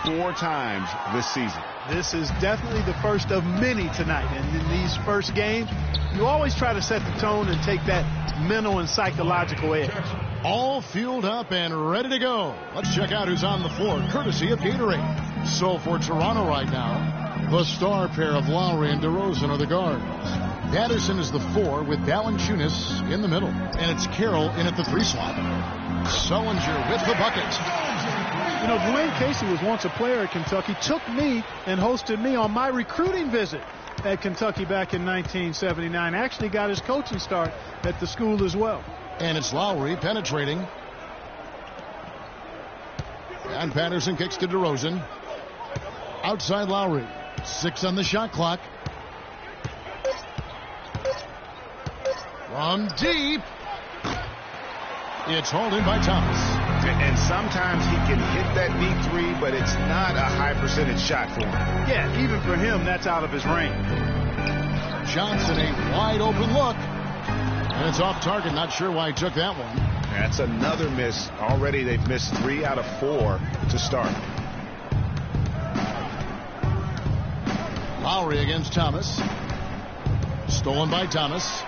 4 times this season. This is definitely the first of many tonight. And in these first games, you always try to set the tone and take that mental and psychological edge. All fueled up and ready to go. Let's check out who's on the floor, courtesy of Gatorade. So for Toronto right now, the star pair of Lowry and DeRozan are the guards. Patterson is the 4 with Valanciunas in the middle. And it's Carroll in at the 3 slot. Sullinger with the bucket. You know, Dwayne Casey was once a player at Kentucky, took me and hosted me on my recruiting visit at Kentucky back in 1979. Actually got his coaching start at the school as well. And it's Lowry penetrating. And Patterson kicks to DeRozan. Outside Lowry. 6 on the shot clock. From deep. It's hauled in by Thomas. And sometimes he can hit that deep 3, but it's not a high percentage shot for him. Yeah, even for him, that's out of his range. Johnson, a wide open look. And it's off target. Not sure why he took that one. That's another miss. Already they've missed 3 out of 4 to start. Lowry against Thomas. Stolen by Thomas.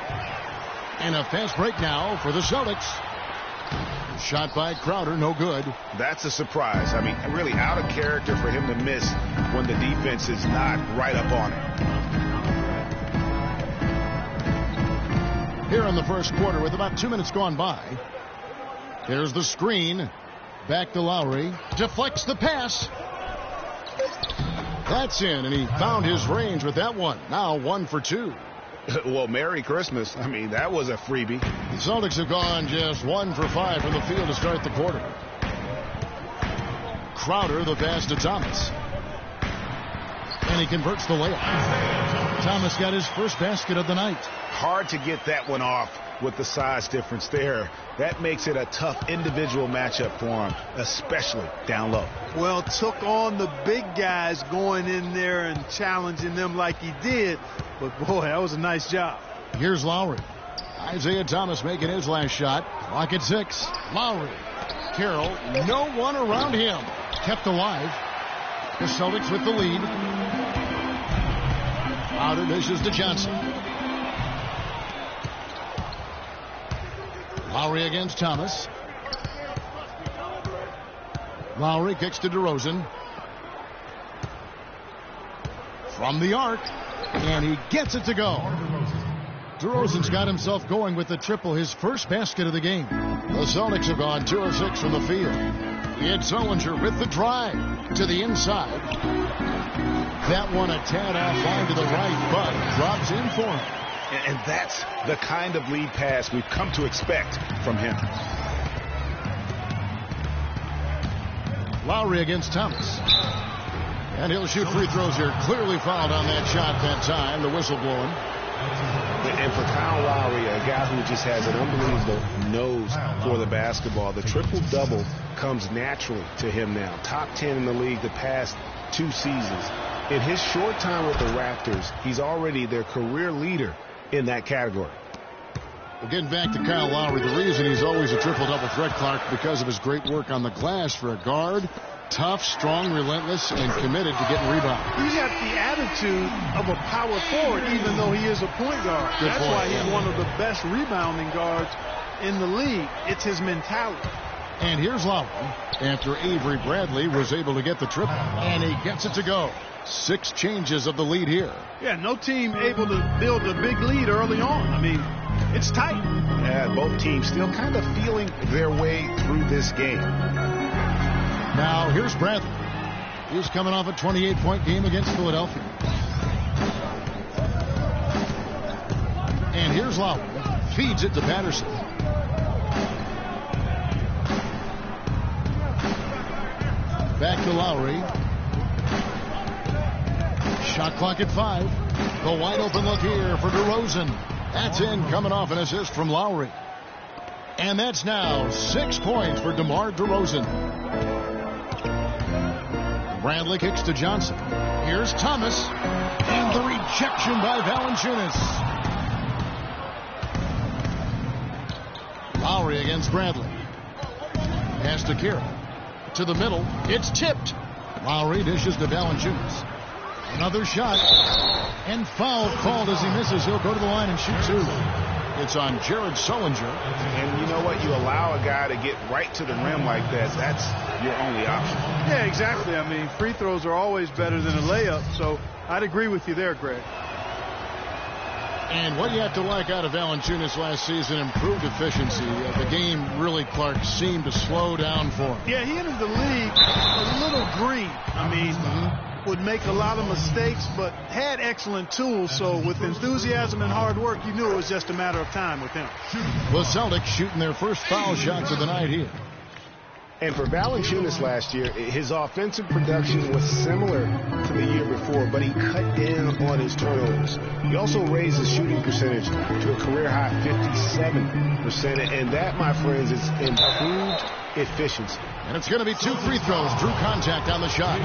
And a fast break now for the Celtics. Shot by Crowder, no good. That's a surprise. I mean, really out of character for him to miss when the defense is not right up on it. Here in the first quarter with about 2 minutes gone by. Here's the screen. Back to Lowry. Deflects the pass. That's in, and he found his range with that one. Now 1 for 2. Well, Merry Christmas. I mean, that was a freebie. The Celtics have gone just 1 for 5 from the field to start the quarter. Crowder, the pass to Thomas. And he converts the layup. Thomas got his first basket of the night. Hard to get that one off with the size difference there. That makes it a tough individual matchup for him, especially down low. Well, took on the big guys going in there and challenging them like he did. But, boy, that was a nice job. Here's Lowry. Isaiah Thomas making his last shot. Clock at 6. Lowry. Carroll. No one around him. Kept alive. The Celtics with the lead. Out of dishes to Johnson. Lowry against Thomas. Lowry kicks to DeRozan. From the arc. And he gets it to go. DeRozan's got himself going with the triple, his first basket of the game. The Celtics have gone 2 of 6 from the field. It's Sullinger with the drive to the inside. That one a tad offline to the right, but drops in for him. And that's the kind of lead pass we've come to expect from him. Lowry against Thomas. And he'll shoot free throws here. Clearly fouled on that shot that time. The whistle blowing. And for Kyle Lowry, a guy who just has an unbelievable nose for the basketball, the triple-double comes naturally to him now. Top 10 in the league the past 2 seasons. In his short time with the Raptors, he's already their career leader in that category. Well, getting back to Kyle Lowry, the reason he's always a triple-double threat, Clark, because of his great work on the glass for a guard. Tough, strong, relentless, and committed to getting rebounds. He's got the attitude of a power forward, even though he is a point guard. That's why he's one of the best rebounding guards in the league. It's his mentality. And here's Lowry after Avery Bradley was able to get the triple. And he gets it to go. 6 changes of the lead here. Yeah, no team able to build a big lead early on. I mean, it's tight. Yeah, both teams still kind of feeling their way through this game. Now, here's Bradley. He's coming off a 28-point game against Philadelphia. And here's Lowry. Feeds it to Patterson. Back to Lowry. Shot clock at 5. The wide open look here for DeRozan. That's in, coming off an assist from Lowry. And that's now 6 points for DeMar DeRozan. Bradley kicks to Johnson. Here's Thomas. And the rejection by Valanciunas. Lowry against Bradley. Pass to Carroll. To the middle. It's tipped. Lowry dishes to Valanciunas. Another shot. And foul called as he misses. He'll go to the line and shoot two. It's on Jared Sullinger. And you know what? You allow a guy to get right to the rim like that. That's your only option. Yeah, exactly. I mean, free throws are always better than a layup. So I'd agree with you there, Greg. And what you have to like out of Valanciunas last season, improved efficiency. The game really, Clark, seemed to slow down for him. Yeah, he entered the league a little green. I mean, would make a lot of mistakes, but had excellent tools. So with enthusiasm and hard work, you knew it was just a matter of time with him. The Celtics shooting their first foul shots of the night here. And for Valanciunas last year, his offensive production was similar to the year before, but he cut down on his turnovers. He also raised his shooting percentage to a career-high 57%, and that, my friends, is improved efficiency. And it's going to be two free throws. Drew contact on the shot.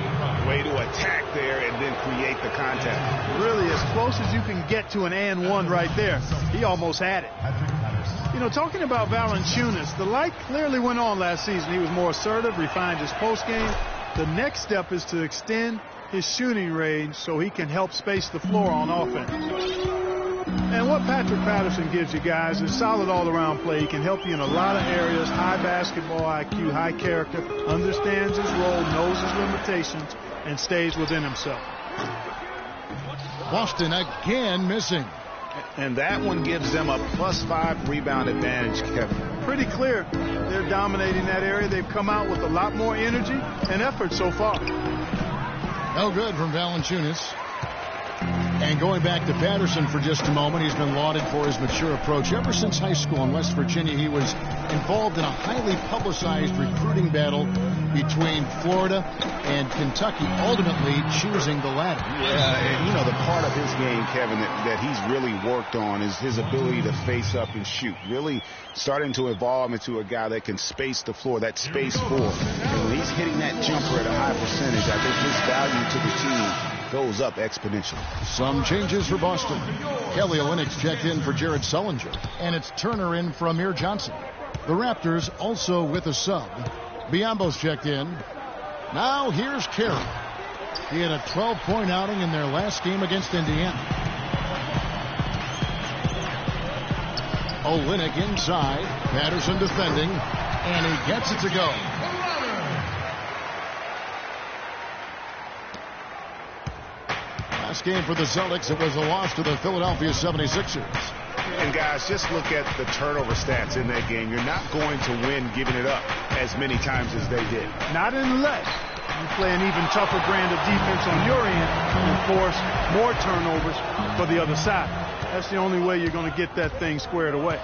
Way to attack there and then create the contact. Really, as close as you can get to an and one right there. He almost had it. You know, talking about Valanciunas, the light clearly went on last season. He was more assertive, refined his post game. The next step is to extend his shooting range so he can help space the floor on offense. And what Patrick Patterson gives you guys is solid all-around play. He can help you in a lot of areas. High basketball IQ, high character, understands his role, knows his limitations, and stays within himself. Boston again missing. And that one gives them a +5 rebound advantage, Kevin. Pretty clear. They're dominating that area. They've come out with a lot more energy and effort so far. No good from Valanciunas. And going back to Patterson for just a moment, he's been lauded for his mature approach. Ever since high school in West Virginia, he was involved in a highly publicized recruiting battle between Florida and Kentucky, ultimately choosing the latter. Yeah, and you know, the part of his game, Kevin, that he's really worked on is his ability to face up and shoot. Really starting to evolve into a guy that can space the floor, that space four. And when he's hitting that jumper at a high percentage, I think his value to the team goes up exponentially. Some changes for Boston. Kelly Olynyk's checked in for Jared Sullinger, and it's Turner in for Amir Johnson. The Raptors also with a sub. Biombo's checked in. Now here's Carey. He had a 12-point outing in their last game against Indiana. Olynyk inside. Patterson defending, and he gets it to go. Last game for the Celtics, it was a loss to the Philadelphia 76ers. And guys, just look at the turnover stats in that game. You're not going to win giving it up as many times as they did. Not unless you play an even tougher brand of defense on your end and force more turnovers for the other side. That's the only way you're going to get that thing squared away.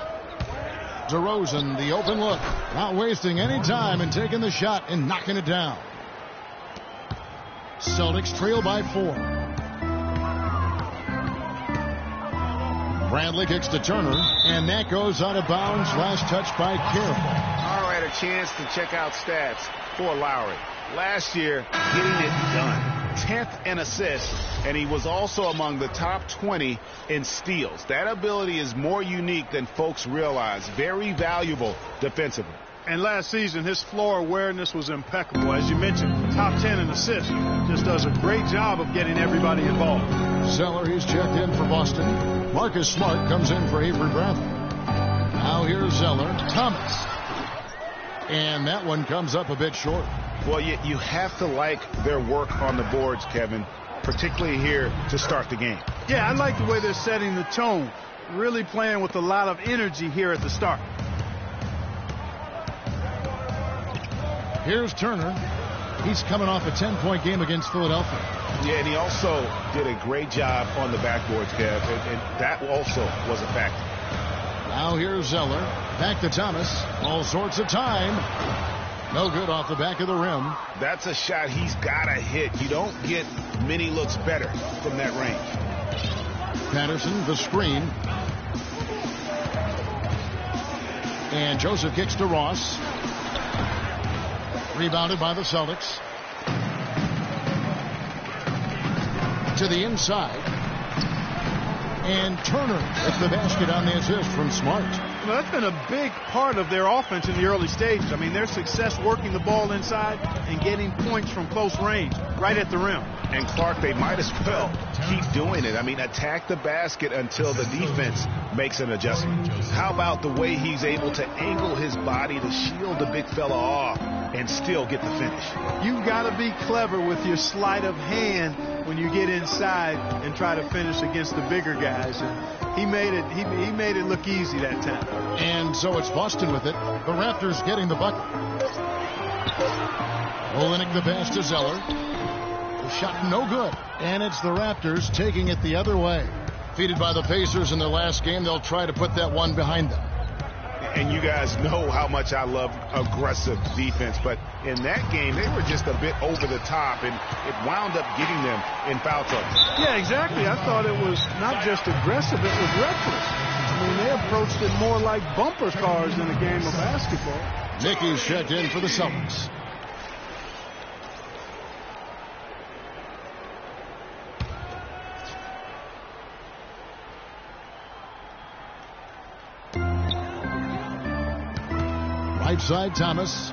DeRozan, the open look, not wasting any time and taking the shot and knocking it down. Celtics trail by 4. Bradley kicks to Turner, and that goes out of bounds. Last touch by Carroll. All right, a chance to check out stats for Lowry. Last year, getting it done. 10th in assists, and he was also among the top 20 in steals. That ability is more unique than folks realize. Very valuable defensively. And last season, his floor awareness was impeccable. As you mentioned, top 10 in assists. Just does a great job of getting everybody involved. Zeller, he's checked in for Boston. Marcus Smart comes in for Avery Bradley. Now here's Zeller. Thomas. And that one comes up a bit short. Well, you have to like their work on the boards, Kevin, particularly here to start the game. Yeah, I like the way they're setting the tone. Really playing with a lot of energy here at the start. Here's Turner. He's coming off a 10-point game against Philadelphia. Yeah, and he also did a great job on the backboards, Kev, and that also was a factor. Now here's Zeller. Back to Thomas. All sorts of time. No good off the back of the rim. That's a shot he's got to hit. You don't get many looks better from that range. Patterson, the screen. And Joseph kicks to Ross. Rebounded by the Celtics. To the inside. And Turner with the basket on the assist from Smart. Well, that's been a big part of their offense in the early stages. I mean, their success working the ball inside and getting points from close range, right at the rim. And Clark, they might as well keep doing it. I mean, attack the basket until the defense makes an adjustment. How about the way he's able to angle his body to shield the big fella off and still get the finish? You've got to be clever with your sleight of hand when you get inside and try to finish against the bigger guys. And he made it look easy that time. And so it's Boston with it. The Raptors getting the bucket. Olenek the pass to Zeller. The shot no good. And it's the Raptors taking it the other way. Defeated by the Pacers in their last game, they'll try to put that one behind them. And you guys know how much I love aggressive defense, but in that game, they were just a bit over the top, and it wound up getting them in foul trouble. Yeah, exactly. I thought it was not just aggressive, it was reckless. I mean, they approached it more like bumper cars in a game of basketball. Mickey's checked in for the Celtics. Right side, Thomas.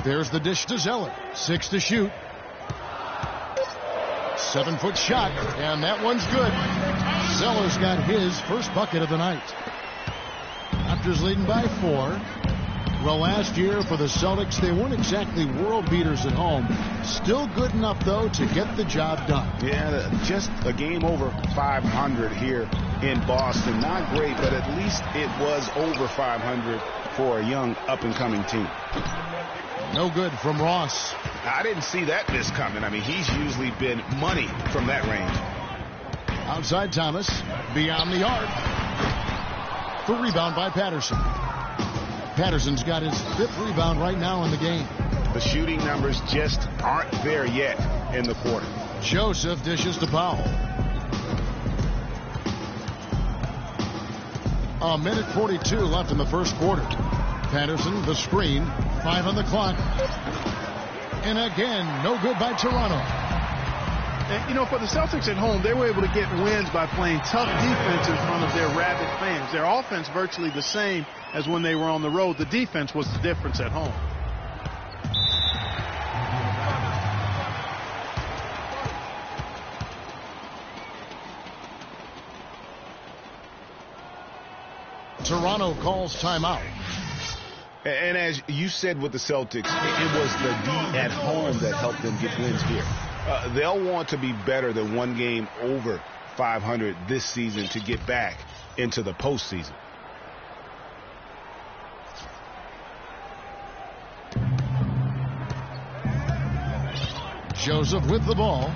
There's the dish to Zeller. 6 to shoot. 7-foot shot, and that one's good. Zeller's got his first bucket of the night. Raptors leading by 4. Well, last year for the Celtics, they weren't exactly world beaters at home. Still good enough, though, to get the job done. Yeah, just a game over 500 here in Boston. Not great, but at least it was over 500 for a young up-and-coming team. No good from Ross. I didn't see that miss coming. I mean, he's usually been money from that range. Outside Thomas, beyond the arc. The rebound by Patterson. Patterson's got his 5th rebound right now in the game. The shooting numbers just aren't there yet in the quarter. Joseph dishes to Powell. A minute 42 left in the first quarter. Patterson, the screen, 5 on the clock. And again, no good by Toronto. And, you know, for the Celtics at home, they were able to get wins by playing tough defense in front of their rabid fans. Their offense virtually the same as when they were on the road. The defense was the difference at home. Toronto calls timeout. And as you said with the Celtics, it was the D at home that helped them get wins here. They'll want to be better than one game over 500 this season to get back into the postseason. Joseph with the ball,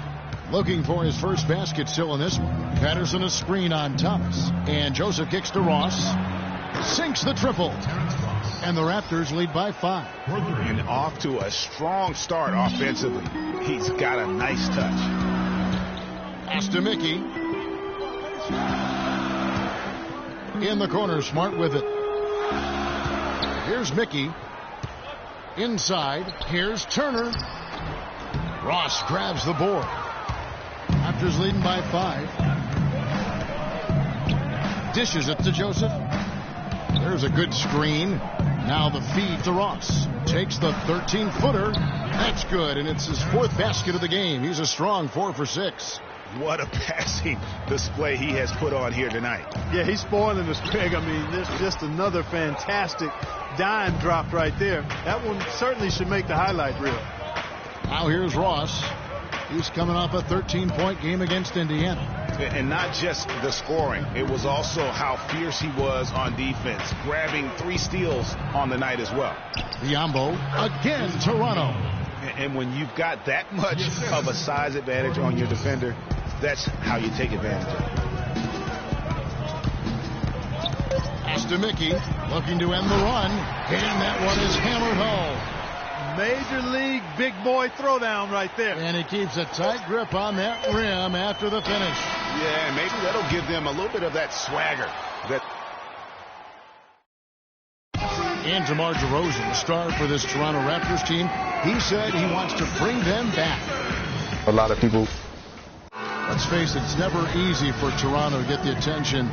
looking for his first basket still in this one. Patterson a screen on Thomas, and Joseph kicks to Ross, sinks the triple, and the Raptors lead by 5. And off to a strong start offensively. He's got a nice touch. Pass to Mickey. In the corner, Smart with it. Here's Mickey. Inside, here's Turner. Ross grabs the board. Raptors leading by 5. Dishes it to Joseph. There's a good screen. Now the feed to Ross. Takes the 13-footer. That's good, and it's his 4th basket of the game. He's a strong 4 for 6. What a passing display he has put on here tonight. Yeah, he's spoiling us, Greg. I mean, this is just another fantastic dime drop right there. That one certainly should make the highlight reel. Now here's Ross. He's coming off a 13-point game against Indiana. And not just the scoring. It was also how fierce he was on defense, grabbing 3 steals on the night as well. Biombo, again, Toronto. And when you've got that much of a size advantage on your defender, that's how you take advantage of it. Pass to Mickey, looking to end the run. And that one is hammered home. Major league big boy throwdown right there. And he keeps a tight grip on that rim after the finish. Yeah, and maybe that'll give them a little bit of that swagger. And DeMar DeRozan, the star for this Toronto Raptors team, he said he wants to bring them back. A lot of people. Let's face it, it's never easy for Toronto to get the attention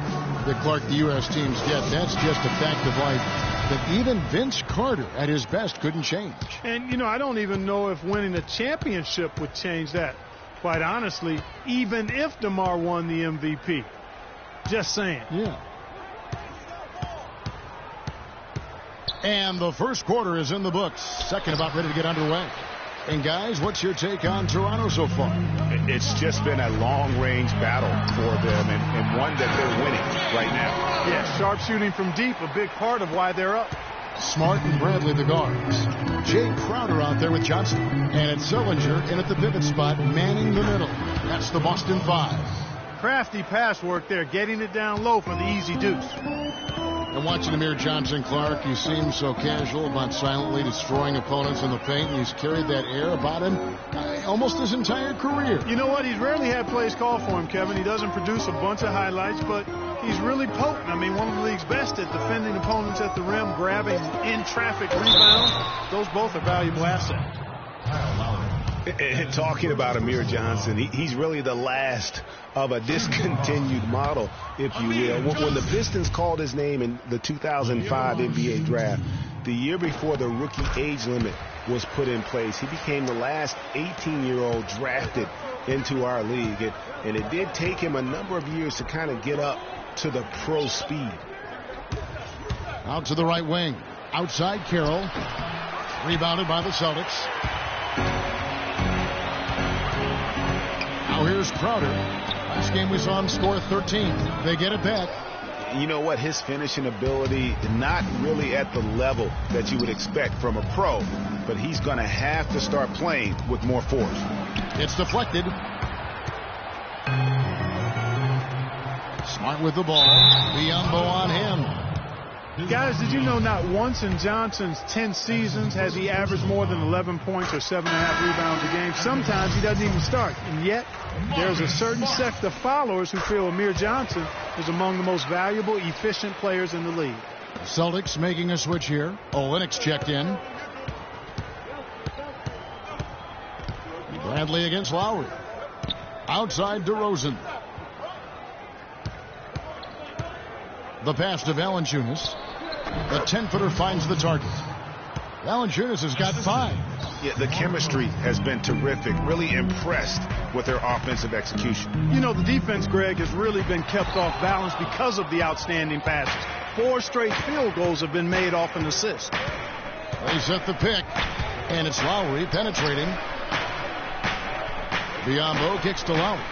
that Clark, the U.S. teams get. That's just a fact of life that even Vince Carter at his best couldn't change. And, you know, I don't even know if winning a championship would change that. Quite honestly, even if DeMar won the MVP. Just saying. Yeah. And the first quarter is in the books. Second about ready to get underway. And guys, what's your take on Toronto so far? It's just been a long-range battle for them and one that they're winning right now. Yeah, sharp shooting from deep, a big part of why they're up. Smart and Bradley the guards. Jay Crowder out there with Johnson. And it's Sullinger in at the pivot spot, manning the middle. That's the Boston Five. Crafty pass work there, getting it down low for the easy deuce. And watching Amir Johnson, Clark, he seems so casual about silently destroying opponents in the paint. He's carried that air about him almost his entire career. You know what? He's rarely had plays called for him, Kevin. He doesn't produce a bunch of highlights, but he's really potent. I mean, one of the league's best at defending opponents at the rim, grabbing in-traffic rebounds. Those both are valuable assets. And talking about Amir Johnson, he's really the last of a discontinued model, if you will. When the Pistons called his name in the 2005 NBA draft, the year before the rookie age limit was put in place, he became the last 18-year-old drafted into our league. And it did take him a number of years to kind of get up to the pro speed. Out to the right wing. Outside Carroll. Rebounded by the Celtics. Now here's Crowder. Last game we saw him score 13. They get it back. You know what? His finishing ability, not really at the level that you would expect from a pro, but he's going to have to start playing with more force. It's deflected. Smart with the ball. Biombo on him. Guys, did you know not once in Johnson's 10 seasons has he averaged more than 11 points or 7.5 rebounds a game? Sometimes he doesn't even start. And yet, there's a certain sect of followers who feel Amir Johnson is among the most valuable, efficient players in the league. Celtics making a switch here. Olynyk's checked in. Bradley against Lowry. Outside DeRozan. The pass to Valanciunas. The 10-footer finds the target. Valanciunas has got 5. Yeah, the chemistry has been terrific. Really impressed with their offensive execution. You know, the defense, Greg, has really been kept off balance because of the outstanding passes. 4 straight field goals have been made off an assist. They set the pick, and it's Lowry penetrating. Biombo kicks to Lowry.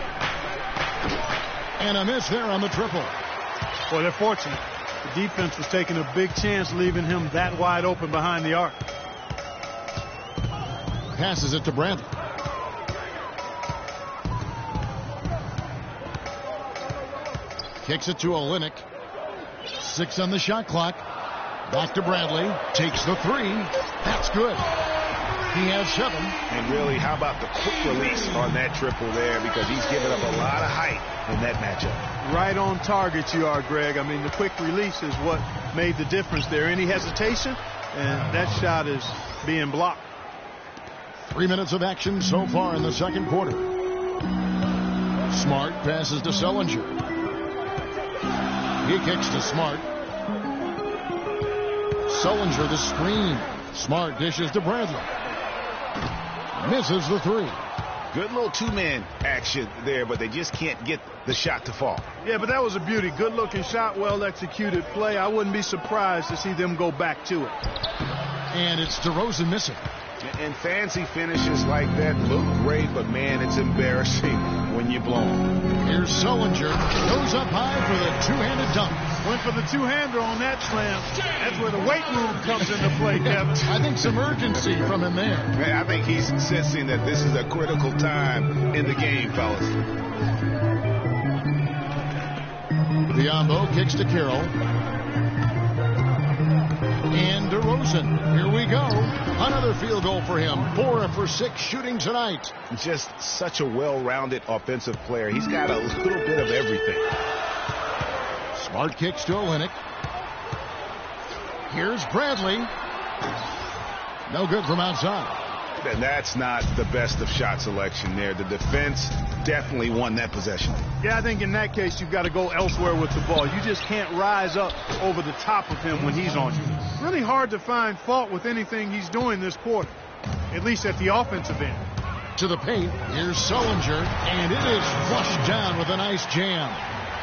And a miss there on the triple. Boy, they're fortunate. The defense was taking a big chance leaving him that wide open behind the arc. Passes it to Bradley. Kicks it to Olynyk. 6 on the shot clock. Back to Bradley. Takes the 3. That's good. He has 7. And really, how about the quick release on that triple there? Because he's given up a lot of height in that matchup. Right on target you are, Greg. I mean, the quick release is what made the difference there. Any hesitation, and that shot is being blocked. 3 minutes of action so far in the second quarter. Smart passes to Sullinger. He kicks to Smart. Sullinger the screen. Smart dishes to Bradley. Misses the 3. Good little two-man action there, but they just can't get the shot to fall. Yeah, but that was a beauty. Good-looking shot, well-executed play. I wouldn't be surprised to see them go back to it. And it's DeRozan missing. And fancy finishes like that look great, but, man, it's embarrassing when you blow them. Here's Sullinger. Goes up high for the two-handed dunk. Went for the two-hander on that slam. That's where the weight room comes into play, Kevin. I think some urgency from him there. Man, I think he's sensing that this is a critical time in the game, fellas. Biombo kicks to Carroll. And DeRozan. Here we go. Another field goal for him. 4 for 6 shooting tonight. Just such a well-rounded offensive player. He's got a little bit of everything. Smart kicks to Olynyk. Here's Bradley. No good from outside. And that's not the best of shot selection there. The defense definitely won that possession. Yeah, I think in that case you've got to go elsewhere with the ball. You just can't rise up over the top of him when he's on you. Really hard to find fault with anything he's doing this quarter, at least at the offensive end. To the paint, here's Sullinger, and it is flushed down with a nice jam.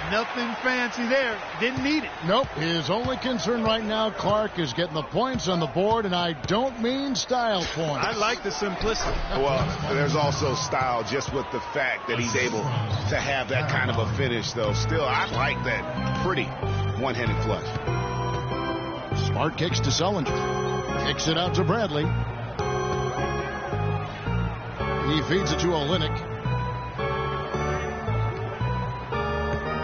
Nothing fancy there. Didn't need it. Nope. His only concern right now, Clark, is getting the points on the board, and I don't mean style points. I like the simplicity. Well, there's also style just with the fact that he's able to have that kind of a finish, though. Still, I like that pretty one-handed flush. Smart kicks to Sullinger. Kicks it out to Bradley. He feeds it to Olynyk.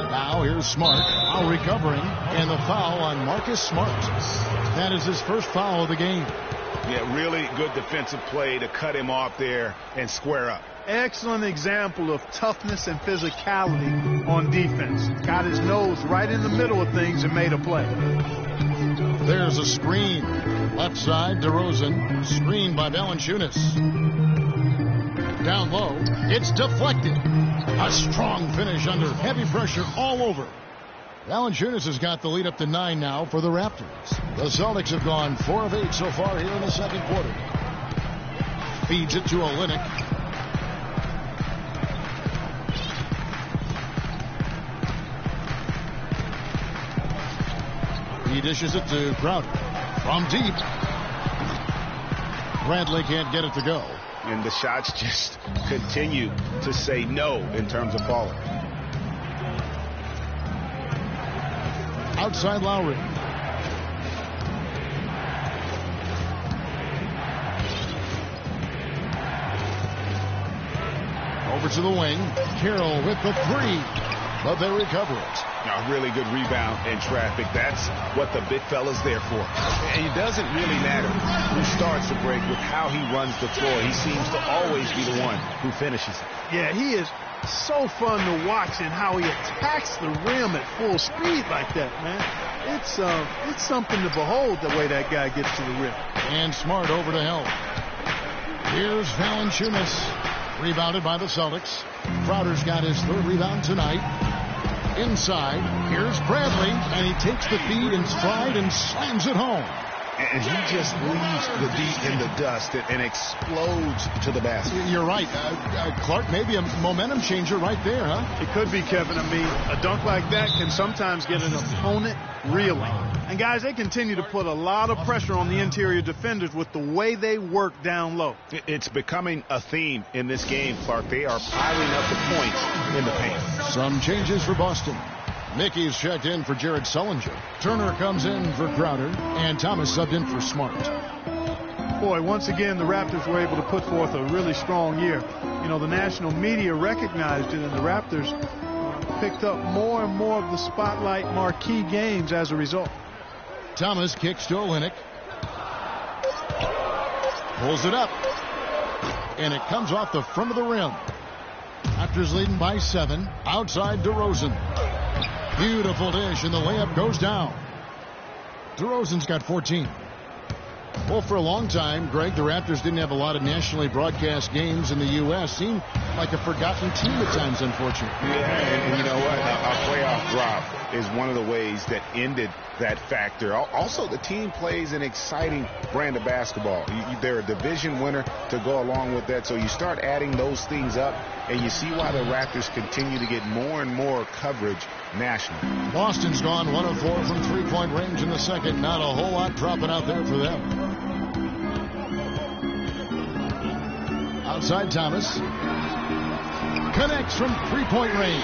Now here's Smart, now recovering, and the foul on Marcus Smart. That is his first foul of the game. Yeah, really good defensive play to cut him off there and square up. Excellent example of toughness and physicality on defense. Got his nose right in the middle of things and made a play. There's a screen. Left side, DeRozan. Screen by Valanciunas. Down low, it's deflected. A strong finish under heavy pressure all over. Valanciunas has got the lead up to 9 now for the Raptors. The Celtics have gone 4 of 8 so far here in the second quarter. Feeds it to Olynyk. He dishes it to Crowder. From deep. Bradley can't get it to go. And the shots just continue to say no in terms of falling. Outside Lowry. Over to the wing. Carroll with the 3. But they recover it. A really good rebound in traffic. That's what the big fella's there for. And it doesn't really matter who starts the break with how he runs the floor. He seems to always be the one who finishes it. Yeah, he is so fun to watch in how he attacks the rim at full speed like that, man. It's something to behold the way that guy gets to the rim. And Smart over to help. Here's Valanciunas. Rebounded by the Celtics. Crowder's got his 3rd rebound tonight. Inside, here's Bradley, and he takes the feed in stride and slams it home. And he just leaves the D in the dust and explodes to the basket. You're right. Clark, maybe a momentum changer right there, huh? It could be, Kevin. I mean, a dunk like that can sometimes get an opponent reeling. And, guys, they continue to put a lot of pressure on the interior defenders with the way they work down low. It's becoming a theme in this game, Clark. They are piling up the points in the paint. Some changes for Boston. Mickey's checked in for Jared Sullinger. Turner comes in for Crowder. And Thomas subbed in for Smart. Boy, once again, the Raptors were able to put forth a really strong year. You know, the national media recognized it, and the Raptors picked up more and more of the spotlight marquee games as a result. Thomas kicks to Olynyk. Pulls it up. And it comes off the front of the rim. Raptors leading by 7. Outside DeRozan. Beautiful dish, and the layup goes down. DeRozan's got 14. Well, for a long time, Greg, the Raptors didn't have a lot of nationally broadcast games in the U.S. Seemed like a forgotten team at times, unfortunately. Yeah, and you know what? A playoff drop is one of the ways that ended that factor. Also, the team plays an exciting brand of basketball. They're a division winner to go along with that, so you start adding those things up, and you see why the Raptors continue to get more and more coverage nationally. Boston's gone 1 of 4 from three-point range in the second. Not a whole lot dropping out there for them. Outside Thomas. Connects from three-point range.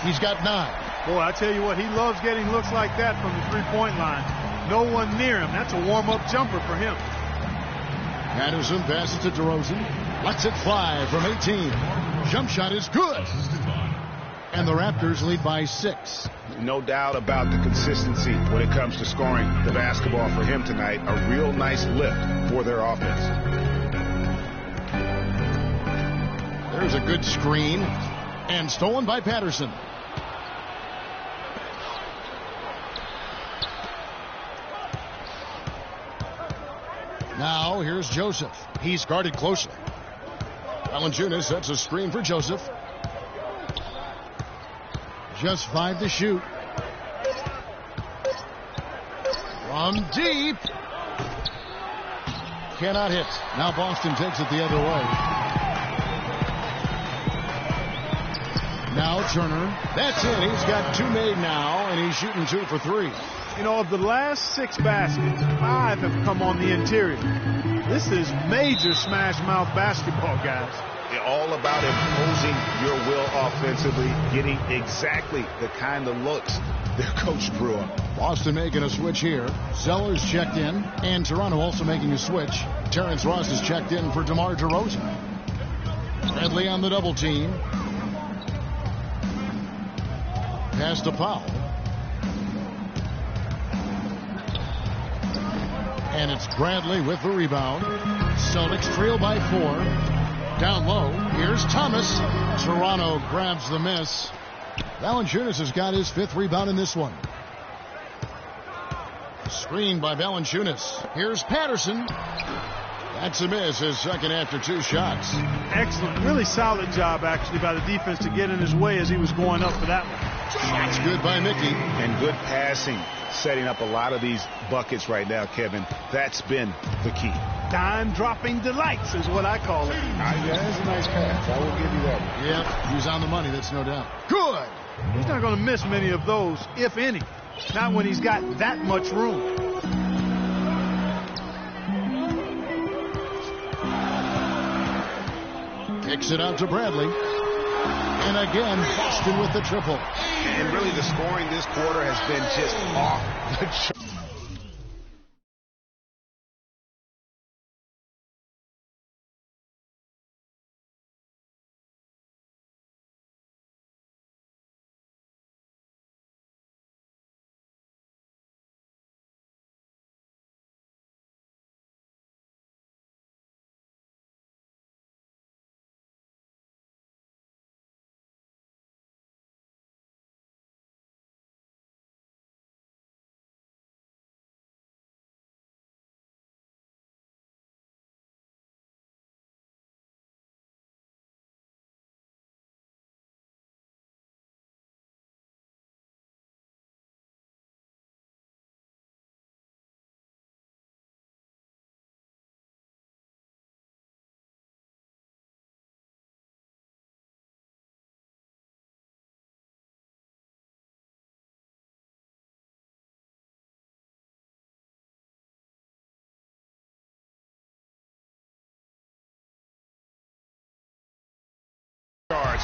He's got 9. Boy, I tell you what, he loves getting looks like that from the three-point line. No one near him. That's a warm-up jumper for him. Patterson passes to DeRozan. Lets it fly from 18. Jump shot is good. And the Raptors lead by 6. No doubt about the consistency when it comes to scoring the basketball for him tonight. A real nice lift for their offense. There's a good screen. And stolen by Patterson. Now here's Joseph. He's guarded closely. Valanciunas sets a screen for Joseph. Just 5 to shoot. From deep. Cannot hit. Now Boston takes it the other way. Now Turner. That's it. He's got 2 made now, and he's shooting 2 for 3. You know, of the last 6 baskets, 5 have come on the interior. This is major smash mouth basketball, guys. All about imposing your will offensively, getting exactly the kind of looks their coach drew up. Boston making a switch here. Zeller's checked in, and Toronto also making a switch. Terrence Ross is checked in for DeMar DeRozan. Bradley on the double team. Pass to Powell. And it's Bradley with the rebound. Celtics trail by 4. Down low, here's Thomas. Toronto grabs the miss. Valanciunas has got his 5th rebound in this one. Screen by Valanciunas. Here's Patterson. That's a miss, his second after 2 shots. Excellent, really solid job actually by the defense to get in his way as he was going up for that one. Shots good by Mickey. And good passing, setting up a lot of these buckets right now, Kevin. That's been the key. Dime-dropping delights is what I call it. Yeah, that's a nice pass. I will give you that. Yep, he's on the money, that's no doubt. Good. He's not going to miss many of those, if any. Not when he's got that much room. Kicks it out to Bradley. And again, Boston with the triple. And really the scoring this quarter has been just off the chart.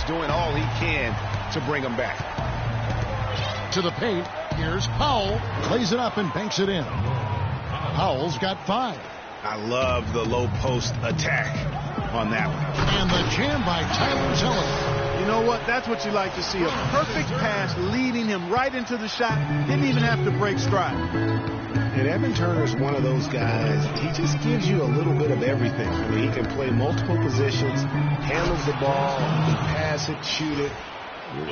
Doing all he can to bring them back. To the paint, here's Powell. Plays it up and banks it in. Powell's got 5. I love the low post attack on that one. And the jam by Tyler Zeller. You know what? That's what you like to see. A perfect pass leading him right into the shot. Didn't even have to break stride. And Evan Turner's one of those guys, he just gives you a little bit of everything. I mean, he can play multiple positions, handles the ball, pass it, shoot it.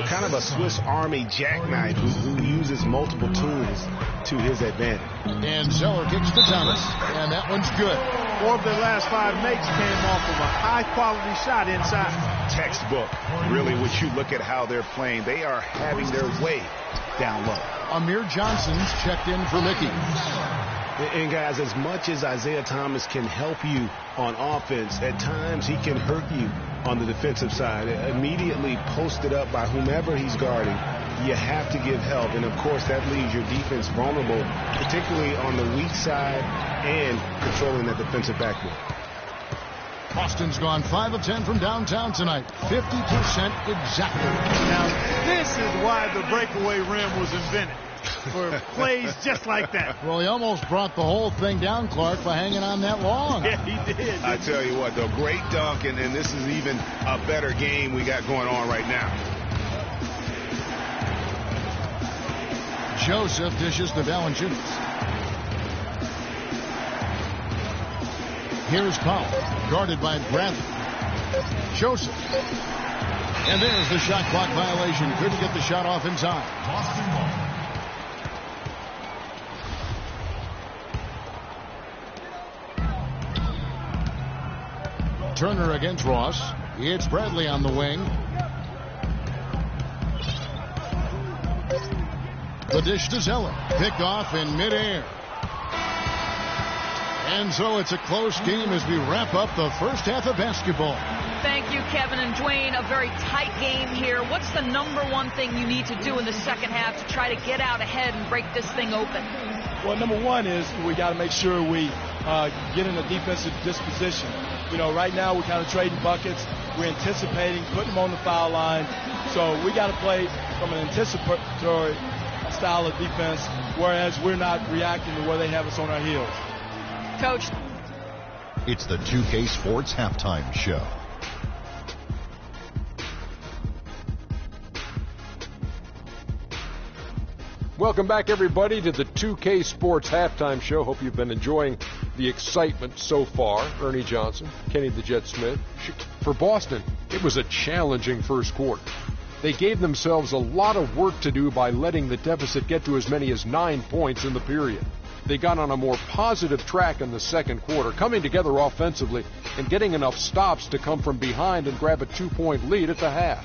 Kind of a Swiss Army jackknife who uses multiple tools to his advantage. And Zeller kicks to Thomas, and that one's good. 4 of their last 5 makes came off of a high-quality shot inside. Textbook. Really, when you look at how they're playing, they are having their way down low. Amir Johnson's checked in for Mickey. And guys, as much as Isaiah Thomas can help you on offense, at times he can hurt you on the defensive side. Immediately posted up by whomever he's guarding, you have to give help. And, of course, that leaves your defense vulnerable, particularly on the weak side and controlling that defensive backboard. Boston's gone 5 of 10 from downtown tonight. 50% exactly. Now, this is why the breakaway rim was invented. For plays just like that. Well, he almost brought the whole thing down, Clark, by hanging on that long. Yeah, he did. I tell you what, though, great dunk, and this is even a better game we got going on right now. Joseph dishes to Valanciunas. Here's Powell, guarded by Bradley. Joseph. And there's the shot clock violation. Couldn't get the shot off in time. Boston ball. Turner against Ross. It's Bradley on the wing. The dish to Zeller. Picked off in midair. And so it's a close game as we wrap up the first half of basketball. Thank you, Kevin and Dwayne. A very tight game here. What's the number one thing you need to do in the second half to try to get out ahead and break this thing open? Well, number one is we got to make sure we get in a defensive disposition. You know, right now we're kind of trading buckets. We're anticipating, putting them on the foul line. So we got to play from an anticipatory style of defense, whereas we're not reacting to where they have us on our heels. Coach. It's the 2K Sports Halftime Show. Welcome back, everybody, to the 2K Sports Halftime Show. Hope you've been enjoying the excitement so far. Ernie Johnson, Kenny the Jet Smith. For Boston, it was a challenging first quarter. They gave themselves a lot of work to do by letting the deficit get to as many as 9 points in the period. They got on a more positive track in the second quarter, coming together offensively and getting enough stops to come from behind and grab a 2-point lead at the half.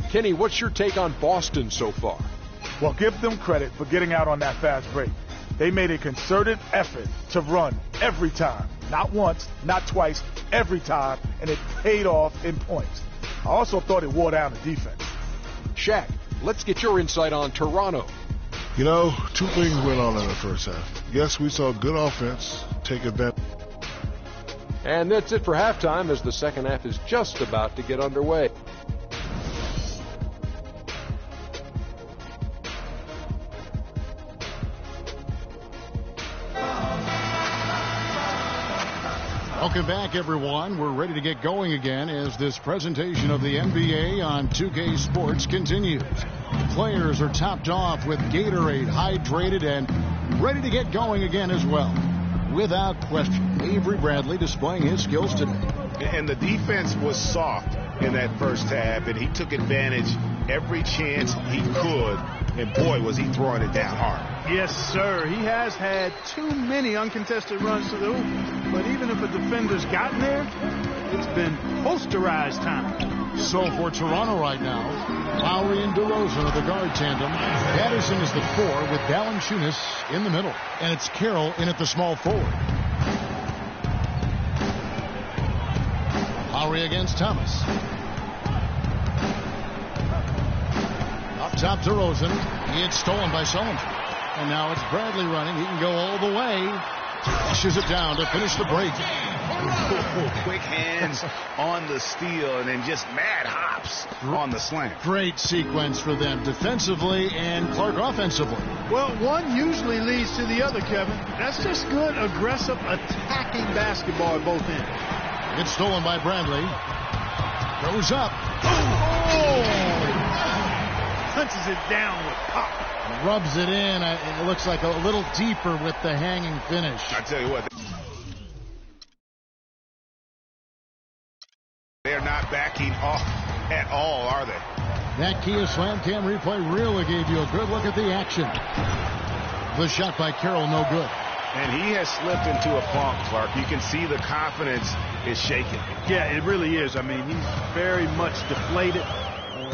Kenny, what's your take on Boston so far? Well, give them credit for getting out on that fast break. They made a concerted effort to run every time. Not once, not twice, every time, and it paid off in points. I also thought it wore down the defense. Shaq, let's get your insight on Toronto. You know, two things went on in the first half. Yes, we saw good offense take advantage. And that's it for halftime as the second half is just about to get underway. Welcome back, everyone. We're ready to get going again as this presentation of the NBA on 2K Sports continues. Players are topped off with Gatorade, hydrated, and ready to get going again as well. Without question, Avery Bradley displaying his skills today. And the defense was soft in that first half, and he took advantage every chance he could. And boy, was he throwing it down hard. Yes, sir. He has had too many uncontested runs to the hoop. But even if a defender's gotten there, it's been posterized time. So for Toronto right now, Lowry and DeRozan are the guard tandem. Patterson is the 4 with Valanciunas in the middle. And it's Carroll in at the small forward. Lowry against Thomas. Up top to Rosen. It's stolen by Sullinger. And now it's Bradley running. He can go all the way. Flushes it down to finish the break. Quick hands on the steal and then just mad hops on the slam. Great sequence for them defensively and Clark offensively. Well, one usually leads to the other, Kevin. That's just good, aggressive, attacking basketball at both ends. It's stolen by Bradley. Goes up. Oh! Punches it down with pop. Rubs it in. It looks like a little deeper with the hanging finish. I tell you what, they're not backing off at all, are they? That Kia Slam Cam replay really gave you a good look at the action. The shot by Carroll, no good. And he has slipped into a funk, Clark. You can see the confidence is shaking. Yeah, it really is. I mean, he's very much deflated.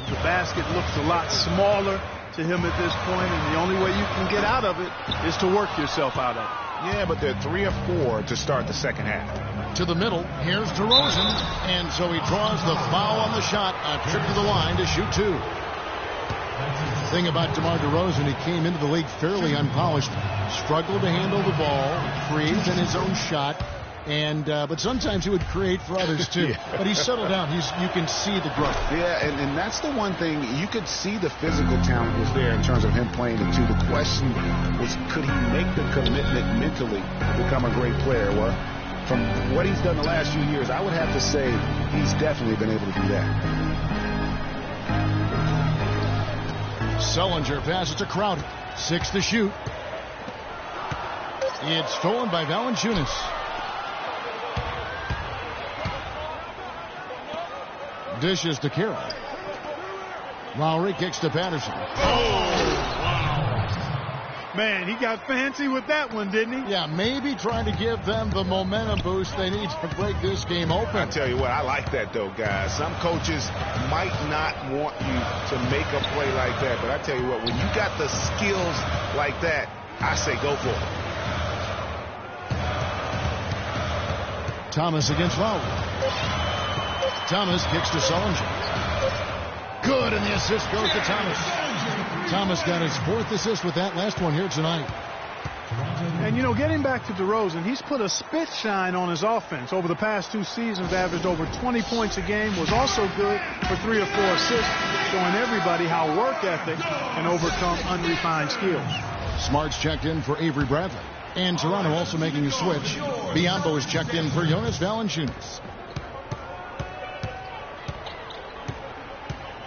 The basket looks a lot smaller to him at this point, and the only way you can get out of it is to work yourself out of it. Yeah, but they're 3 of 4 to start the second half. To the middle, here's DeRozan, and so he draws the foul on the shot, a trip to the line to shoot 2. The thing about DeMar DeRozan, he came into the league fairly unpolished, struggled to handle the ball, created in his own shot, and but sometimes he would create for others too. Yeah. But he's settled down. You can see the growth. Yeah, and that's the one thing. You could see the physical talent was there in terms of him playing the 2. The question was, could he make the commitment mentally to become a great player? Well, from what he's done the last few years, I would have to say he's definitely been able to do that. Sullinger passes to Crowder. 6 to shoot. It's stolen by Valanciunas. Dishes to Carroll. Lowry kicks to Patterson. Oh, wow. Man, he got fancy with that one, didn't he? Yeah, maybe trying to give them the momentum boost they need to break this game open. I tell you what, I like that, though, guys. Some coaches might not want you to make a play like that, but I tell you what, when you got the skills like that, I say go for it. Thomas against Lowry. Thomas kicks to Sullinger. Good, and the assist goes to Thomas. Thomas got his 4th assist with that last one here tonight. And, you know, getting back to DeRozan, he's put a spit shine on his offense. Over the past 2 seasons, averaged over 20 points a game, was also good for 3 or 4 assists, showing everybody how work ethic can overcome unrefined skills. Smart's checked in for Avery Bradley. And Toronto also making a switch. Biyombo is checked in for Jonas Valanciunas.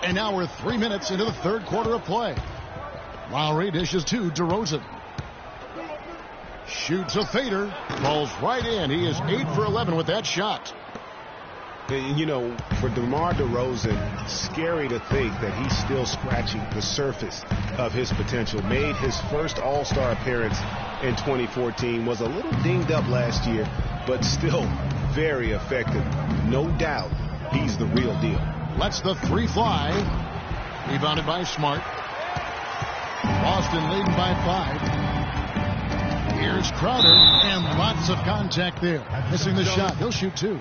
And now we're 3 minutes into the 3rd quarter of play. Lowry dishes to DeRozan. Shoots a fader. Falls right in. He is 8 for 11 with that shot. And, you know, for DeMar DeRozan, scary to think that he's still scratching the surface of his potential. Made his first All-Star appearance in 2014. Was a little dinged up last year, but still very effective. No doubt he's the real deal. Lets the 3 fly. Rebounded by Smart. Boston leading by 5. Here's Crowder, and lots of contact there. Missing the shot. He'll shoot 2.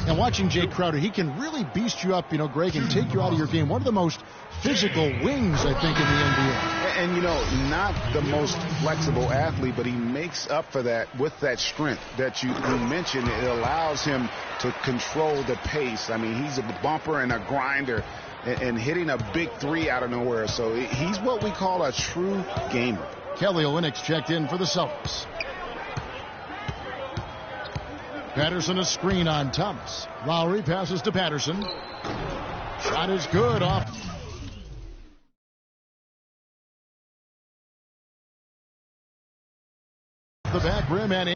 And watching Jay Crowder, he can really beast you up, you know, Greg, and take you out of your game. One of the most physical wings, I think, in the NBA. And, you know, not the most flexible athlete, but he makes up for that with that strength that you mentioned. It allows him to control the pace. I mean, he's a bumper and a grinder and hitting a big 3 out of nowhere. So he's what we call a true gamer. Kelly Olynyk's checked in for the Celtics. Patterson a screen on Thomas. Lowry passes to Patterson. Shot is good off. The back rim and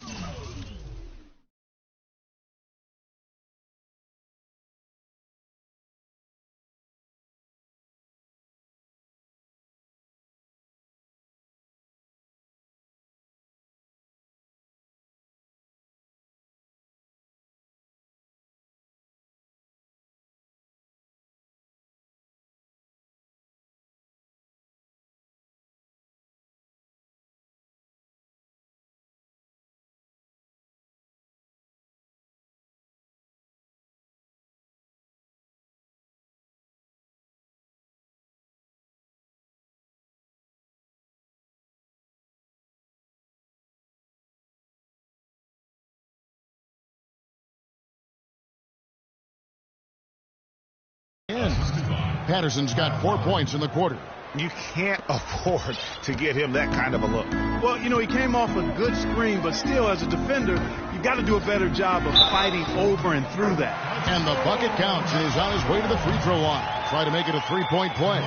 Patterson's got 4 points in the quarter. You can't afford to get him that kind of a look. Well, you know, he came off a good screen, but still, as a defender, you got to do a better job of fighting over and through that. And the bucket counts. He's on his way to the free throw line. Try to make it a 3-point play.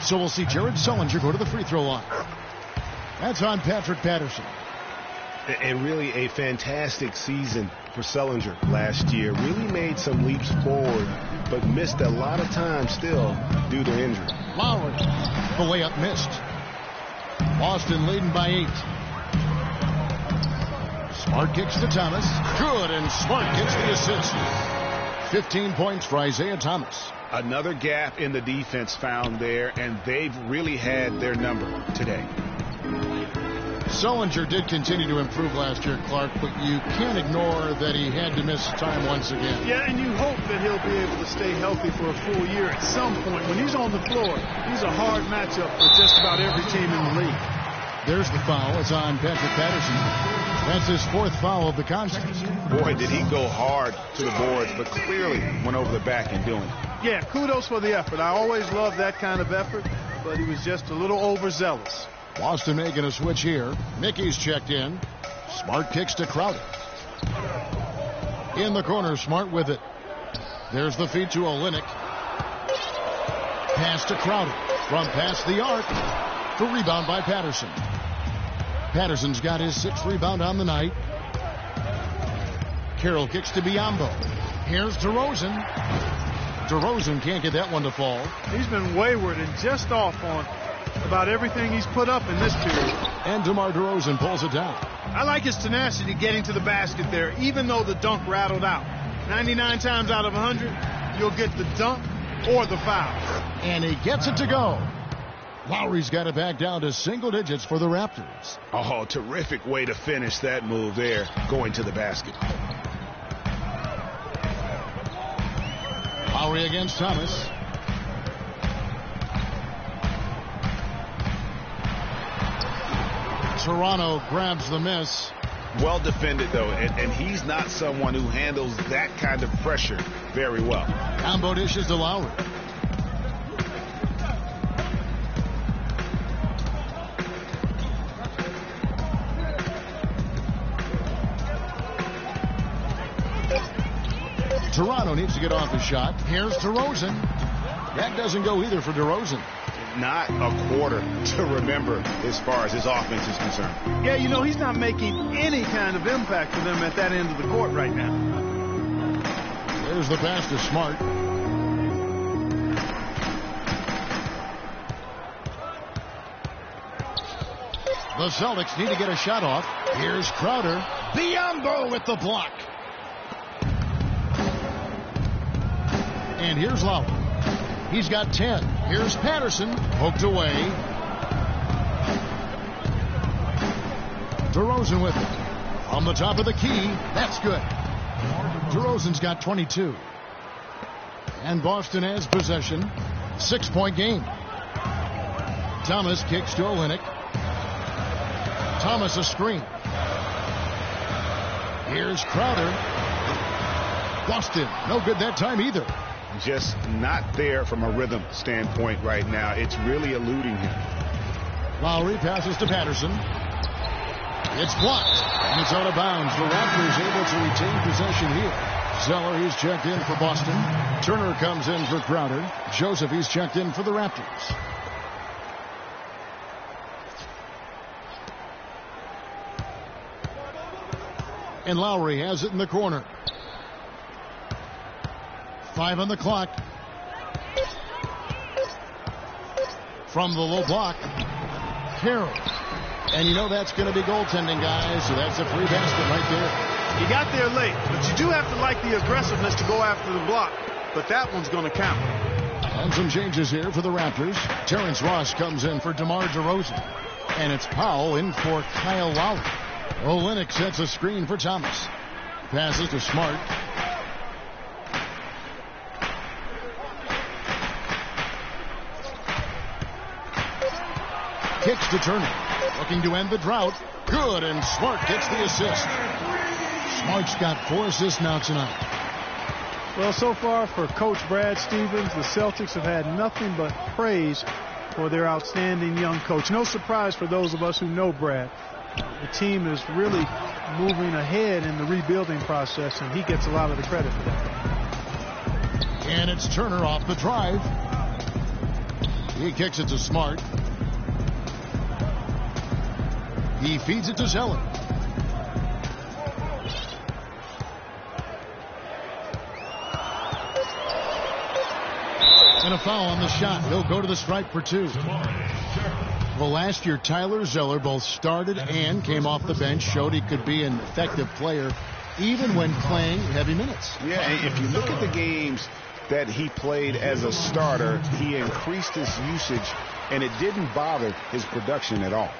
So we'll see Jared Sullinger go to the free throw line. That's on Patrick Patterson. And really a fantastic season for Sullinger last year. Really made some leaps forward, but missed a lot of time still due to injury. Lowry, the layup missed. Boston leading by 8. Smart kicks to Thomas. Good, and Smart gets the assist. 15 points for Isaiah Thomas. Another gap in the defense found there, and they've really had their number today. Sullinger did continue to improve last year, Clark, but you can't ignore that he had to miss time once again. Yeah, and you hope that he'll be able to stay healthy for a full year at some point. When he's on the floor, he's a hard matchup for just about every team in the league. There's the foul. It's on Patrick Patterson. That's his 4th foul of the contest. Boy, did he go hard to the boards, but clearly went over the back in doing it. Yeah, kudos for the effort. I always love that kind of effort, but he was just a little overzealous. Boston making a switch here. Mickey's checked in. Smart kicks to Crowder. In the corner, Smart with it. There's the feed to Olynyk. Pass to Crowder. From past the arc. The rebound by Patterson. Patterson's got his 6th rebound on the night. Carroll kicks to Biyombo. Here's DeRozan. DeRozan can't get that one to fall. He's been wayward and just off on about everything he's put up in this period. And DeMar DeRozan pulls it down. I like his tenacity getting to the basket there, even though the dunk rattled out. 99 times out of 100, you'll get the dunk or the foul. And he gets it to go. Lowry's got it back down to single digits for the Raptors. Oh, terrific way to finish that move there, going to the basket. Lowry against Thomas. Toronto grabs the miss. Well defended, though, and he's not someone who handles that kind of pressure very well. Combo dishes to Lowry. Toronto needs to get off his shot. Here's DeRozan. That doesn't go either for DeRozan. Not a quarter to remember as far as his offense is concerned. Yeah, you know, he's not making any kind of impact for them at that end of the court right now. There's the pass to Smart. The Celtics need to get a shot off. Here's Crowder. Biyombo with the block. And here's Lowry. He's got 10. Here's Patterson. Poked away. DeRozan with it. On the top of the key. That's good. DeRozan's got 22. And Boston has possession. 6-point game. Thomas kicks to Olynyk. Thomas a screen. Here's Crowder. Boston. No good that time either. Just not there from a rhythm standpoint right now. It's really eluding him. Lowry passes to Patterson. It's blocked, and it's out of bounds. The Raptors able to retain possession here. Zeller, he's checked in for Boston. Turner comes in for Crowder. Joseph, he's checked in for the Raptors. And Lowry has it in the corner. 5 on the clock. From the low block, Carroll. And you know that's going to be goaltending, guys, so that's a free basket right there. You got there late, but you do have to like the aggressiveness to go after the block. But that one's going to count. And some changes here for the Raptors. Terrence Ross comes in for DeMar DeRozan. And it's Powell in for Kyle Lowry. Olynyk sets a screen for Thomas. Passes to Smart. Kicks to Turner. Looking to end the drought. Good, and Smart gets the assist. Smart's got 4 assists now tonight. Well, so far for Coach Brad Stevens, the Celtics have had nothing but praise for their outstanding young coach. No surprise for those of us who know Brad. The team is really moving ahead in the rebuilding process, and he gets a lot of the credit for that. And it's Turner off the drive. He kicks it to Smart. He feeds it to Zeller. And a foul on the shot. He'll go to the stripe for 2. Well, last year, Tyler Zeller both started and came off the bench, showed he could be an effective player even when playing heavy minutes. Yeah, and if you look at the games that he played as a starter, he increased his usage, and it didn't bother his production at all.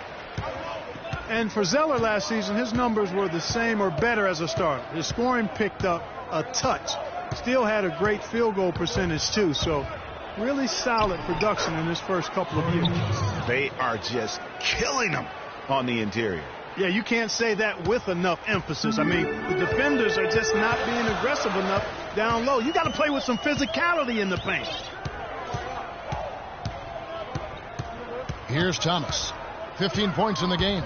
And for Zeller last season, his numbers were the same or better as a starter. His scoring picked up a touch. Still had a great field goal percentage, too. So really solid production in his first couple of years. They are just killing him on the interior. Yeah, you can't say that with enough emphasis. I mean, the defenders are just not being aggressive enough down low. You got to play with some physicality in the paint. Here's Thomas. 15 points in the game.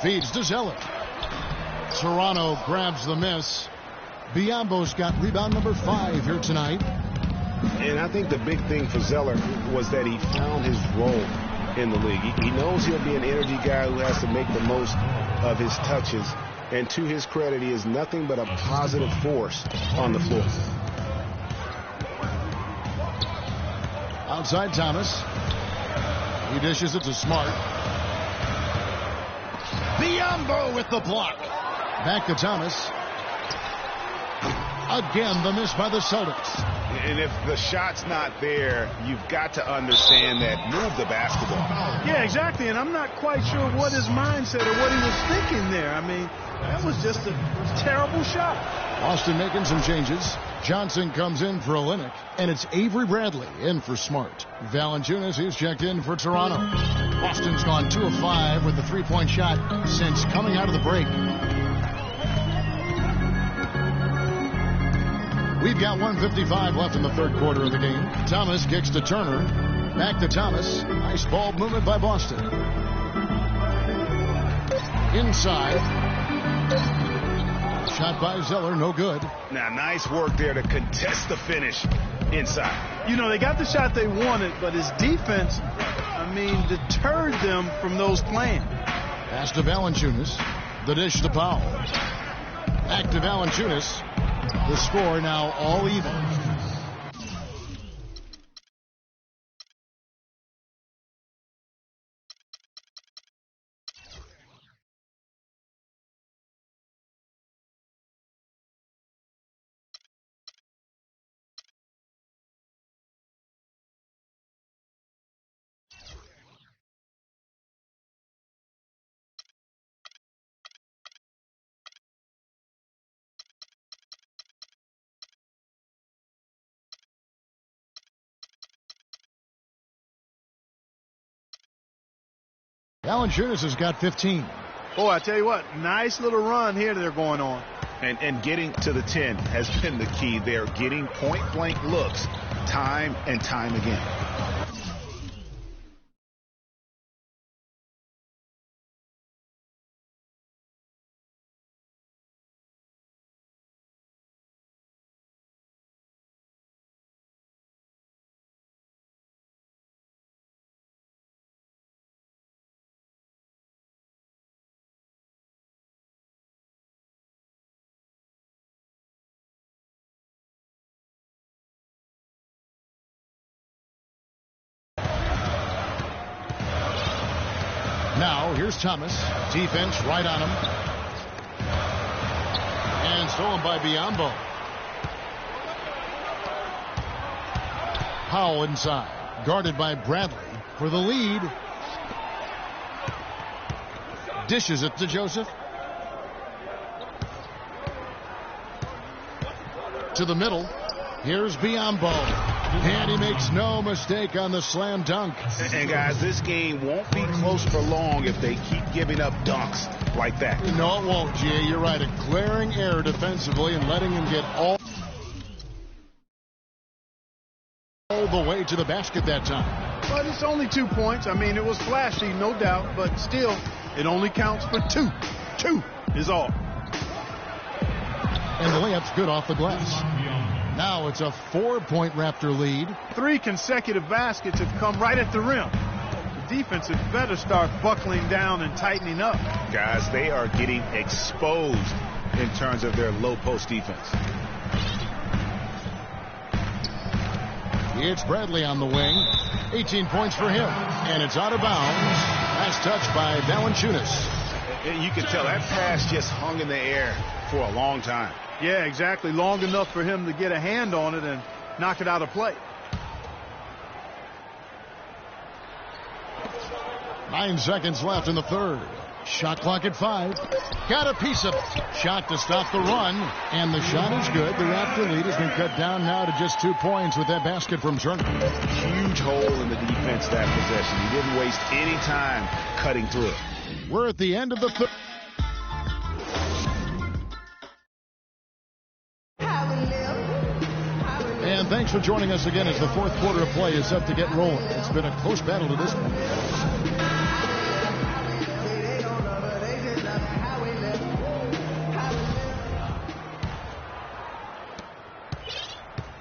Feeds to Zeller. Toronto grabs the miss. Biyombo's got rebound number 5 here tonight. And I think the big thing for Zeller was that he found his role in the league. He knows he'll be an energy guy who has to make the most of his touches. And to his credit, he is nothing but a positive force on the floor. Outside Thomas. He dishes it to Smart. Biombo with the block. Back to Thomas. Again, the miss by the Celtics. And if the shot's not there, you've got to understand that. Move the basketball. Yeah, exactly. And I'm not quite sure what his mindset or what he was thinking there. I mean, that was just a terrible shot. Boston making some changes. Johnson comes in for Olynyk, and it's Avery Bradley in for Smart. Valanciunas is checked in for Toronto. Boston's gone 2 of 5 with the three-point shot since coming out of the break. We've got 1:55 left in the third quarter of the game. Thomas kicks to Turner. Back to Thomas. Nice ball movement by Boston. Inside. Shot by Zeller, no good. Now, nice work there to contest the finish inside. You know, they got the shot they wanted, but his defense, I mean, deterred them from those plans. Pass to Valanciunas. The dish to Powell. Back to Valanciunas. The score now all even. Valanciunas has got 15. Boy, I tell you what, nice little run here they're going on. And getting to the 10 has been the key there. Getting point-blank looks time and time again. Now, here's Thomas. Defense right on him. And stolen by Biombo. Powell inside. Guarded by Bradley for the lead. Dishes it to Joseph. To the middle. Here's Biombo. And he makes no mistake on the slam dunk. And guys, this game won't be close for long if they keep giving up dunks like that. No, it won't, Jay. You're right. A glaring error defensively and letting him get all the way to the basket that time. But it's only 2 points. I mean, it was flashy, no doubt, but still, it only counts for 2. 2 is all. And the layup's good off the glass. Now it's a 4-point Raptor lead. 3 consecutive baskets have come right at the rim. The defense had better start buckling down and tightening up. Guys, they are getting exposed in terms of their low post defense. It's Bradley on the wing. 18 points for him. And it's out of bounds. Last touch by Valanciunas. You can tell that pass just hung in the air for a long time. Yeah, exactly. Long enough for him to get a hand on it and knock it out of play. 9 seconds left in the third. Shot clock at 5. Got a piece of it. Shot to stop the run. And the shot is good. The Raptor lead has been cut down now to just 2 points with that basket from Turner. Huge hole in the defense that possession. He didn't waste any time cutting through it. We're at the end of the third. And thanks for joining us again as the fourth quarter of play is set to get rolling. It's been a close battle to this point.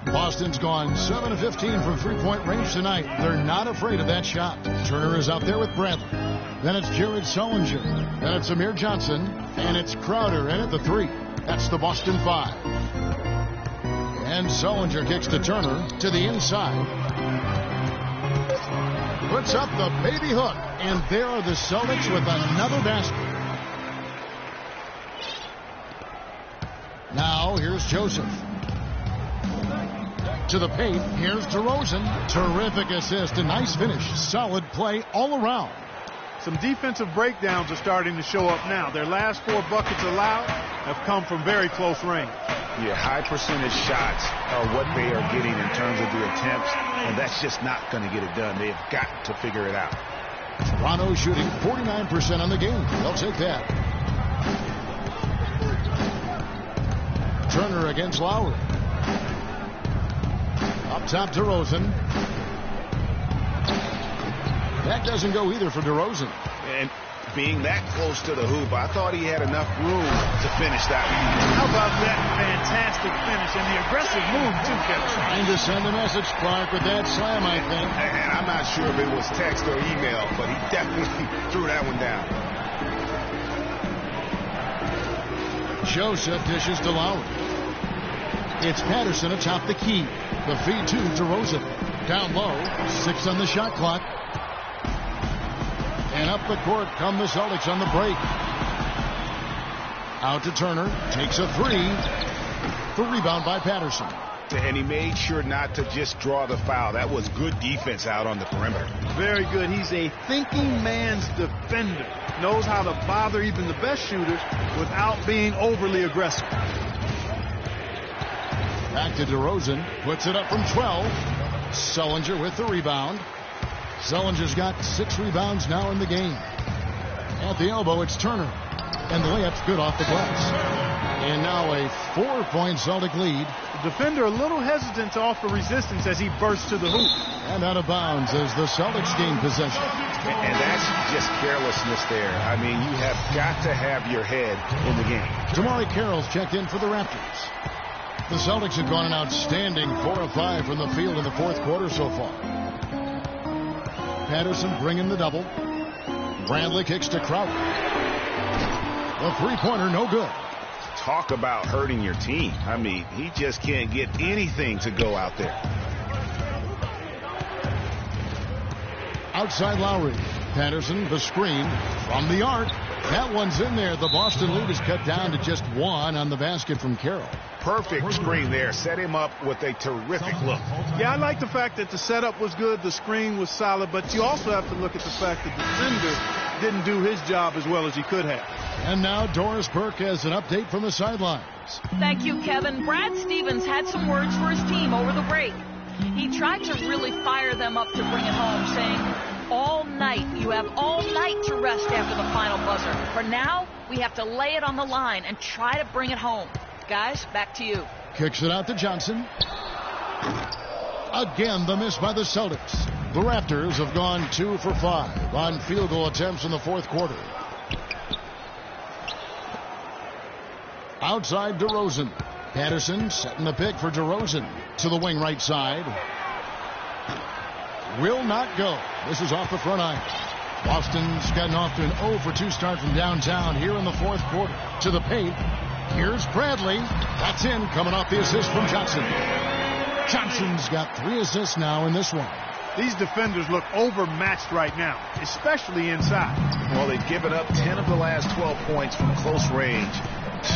Boston's gone 7 of 15 from three-point range tonight. They're not afraid of that shot. Turner is out there with Bradley. Then it's Jared Sullinger. Then it's Amir Johnson. And it's Crowder in at the 3. That's the Boston 5. And Sullinger kicks to Turner to the inside. puts up the baby hook, and there are the Celtics with another basket. Now here's Joseph. To the paint, here's DeRozan. Terrific assist, a nice finish. Solid play all around. Some defensive breakdowns are starting to show up now. Their last 4 buckets allowed have come from very close range. Yeah, high percentage shots are what they are getting in terms of the attempts, and that's just not going to get it done. They've got to figure it out. Toronto shooting 49% on the game. They'll take that. Turner against Lowry. Up top, DeRozan. That doesn't go either for DeRozan. And being that close to the hoop, I thought he had enough room to finish that one. How about that fantastic finish and the aggressive move, too, Kevin? Trying to send a message, Clark, with that slam, I think. And I'm not sure if it was text or email, but he definitely threw that one down. Joseph dishes to Lowry. It's Patterson atop the key. The feed to DeRozan. Down low, 6 on the shot clock. And up the court come the Celtics on the break. Out to Turner. Takes a 3. The rebound by Patterson. And he made sure not to just draw the foul. That was good defense out on the perimeter. Very good. He's a thinking man's defender. Knows how to bother even the best shooters without being overly aggressive. Back to DeRozan. Puts it up from 12. Sullinger with the rebound. Sullinger's got 6 rebounds now in the game. At the elbow, it's Turner. And the layup's good off the glass. And now a 4-point Celtic lead. The defender a little hesitant to offer resistance as he bursts to the hoop. And out of bounds as the Celtics gain possession. And that's just carelessness there. I mean, you have got to have your head in the game. Damari Carroll's checked in for the Raptors. The Celtics have gone an outstanding 4 of 5 from the field in the 4th quarter so far. Patterson bringing the double. Bradley kicks to Crowder. The 3-pointer no good. Talk about hurting your team. I mean, he just can't get anything to go out there. Outside Lowry. Patterson, the screen from the arc. That one's in there. The Boston lead is cut down to just 1 on the basket from Carroll. Perfect screen there. Set him up with a terrific look. Yeah, I like the fact that the setup was good, the screen was solid, but you also have to look at the fact that the defender didn't do his job as well as he could have. And now Doris Burke has an update from the sidelines. Thank you, Kevin. Brad Stevens had some words for his team over the break. He tried to really fire them up to bring it home, saying, all night, you have all night to rest after the final buzzer. For now, we have to lay it on the line and try to bring it home. Guys, back to you. Kicks it out to Johnson. Again, the miss by the Celtics. The Raptors have gone 2 for 5 on field goal attempts in the 4th quarter. Outside DeRozan. Patterson setting the pick for DeRozan. To the wing right side. Will not go. This is off the front iron. Boston's gotten off to an 0 for 2 start from downtown here in the 4th quarter. To the paint. Here's Bradley. That's in, coming off the assist from Johnson. Johnson's got 3 assists now in this one. These defenders look overmatched right now, especially inside. Well, they've given up 10 of the last 12 points from close range,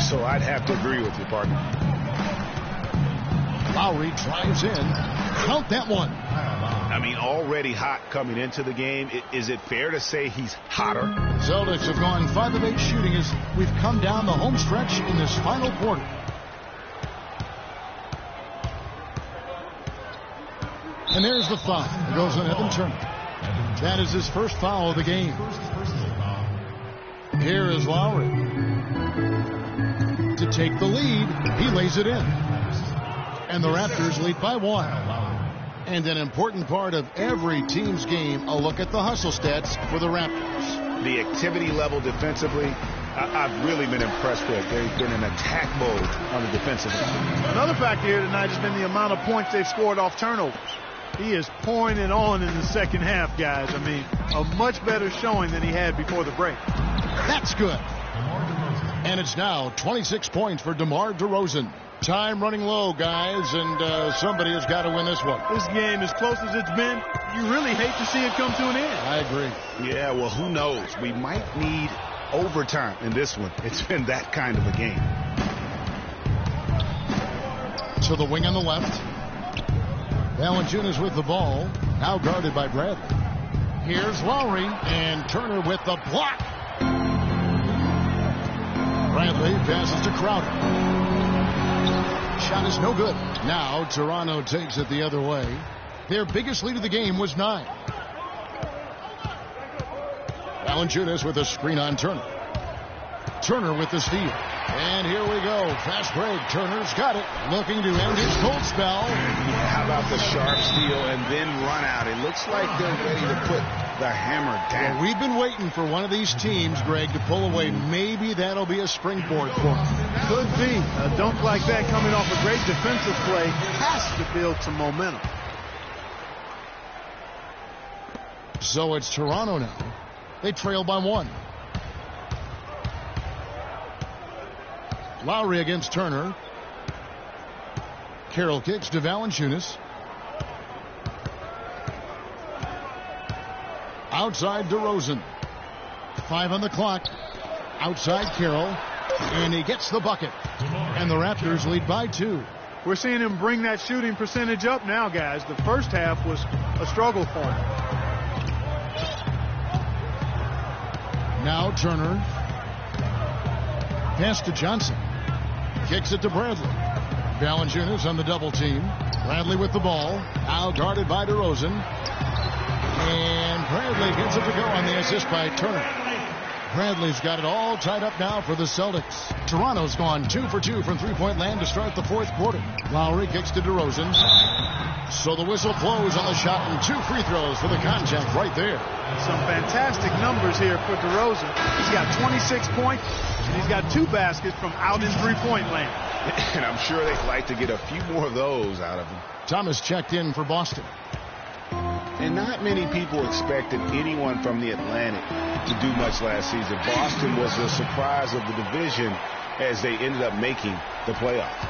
so I'd have to agree with you, partner. Lowry drives in. Count that one. I mean, already hot coming into the game. Is it fair to say he's hotter? Celtics have gone 5 of 8 shooting as we've come down the home stretch in this final quarter. And there's the foul. It goes on Evan Turner. That is his first foul of the game. Here is Lowry. To take the lead, he lays it in. And the Raptors lead by 1. And an important part of every team's game, a look at the hustle stats for the Raptors. The activity level defensively, I've really been impressed with. They've been in attack mode on the defensive end. Another factor here tonight has been the amount of points they've scored off turnovers. He is pouring it on in the second half, guys. I mean, a much better showing than he had before the break. That's good. And it's now 26 points for DeMar DeRozan. Time running low, guys, and somebody has got to win this one. This game, as close as it's been, you really hate to see it come to an end. I agree. Yeah, well, who knows? We might need overtime in this one. It's been that kind of a game. To the wing on the left. Valanciunas with the ball. Now guarded by Bradley. Here's Lowry, and Turner with the block. Bradley passes to Crowder. Shot is no good. Now Toronto takes it the other way. Their biggest lead of the game was 9. Valanciunas with a screen on Turner. Turner with the steal. And here we go. Fast break. Turner's got it. Looking to end his cold spell. How about the sharp steal and then run out? It looks like they're ready to put the hammer down. Well, we've been waiting for one of these teams, Greg, to pull away. Maybe that'll be a springboard for them. Could be. A dunk like that coming off a great defensive play has to build some momentum. So it's Toronto now. They trail by 1. Lowry against Turner. Carroll kicks to Valanciunas. Outside DeRozan. 5 on the clock. Outside Carroll. And he gets the bucket. And the Raptors lead by 2. We're seeing him bring that shooting percentage up now, guys. The first half was a struggle for him. Now Turner. Pass to Johnson. Kicks it to Bradley. Valanciunas on the double team. Bradley with the ball. Now guarded by DeRozan. And Bradley gets it to go on the assist by Turner. Bradley's got it all tied up now for the Celtics. Toronto's gone 2 for 2 from three-point land to start the fourth quarter. Lowry kicks to DeRozan. So the whistle blows on the shot and 2 free throws for the contact right there. Some fantastic numbers here for DeRozan. He's got 26 points, and he's got 2 baskets from out in three-point land. And I'm sure they'd like to get a few more of those out of him. Thomas checked in for Boston. And not many people expected anyone from the Atlantic to do much last season. Boston was the surprise of the division as they ended up making the playoffs.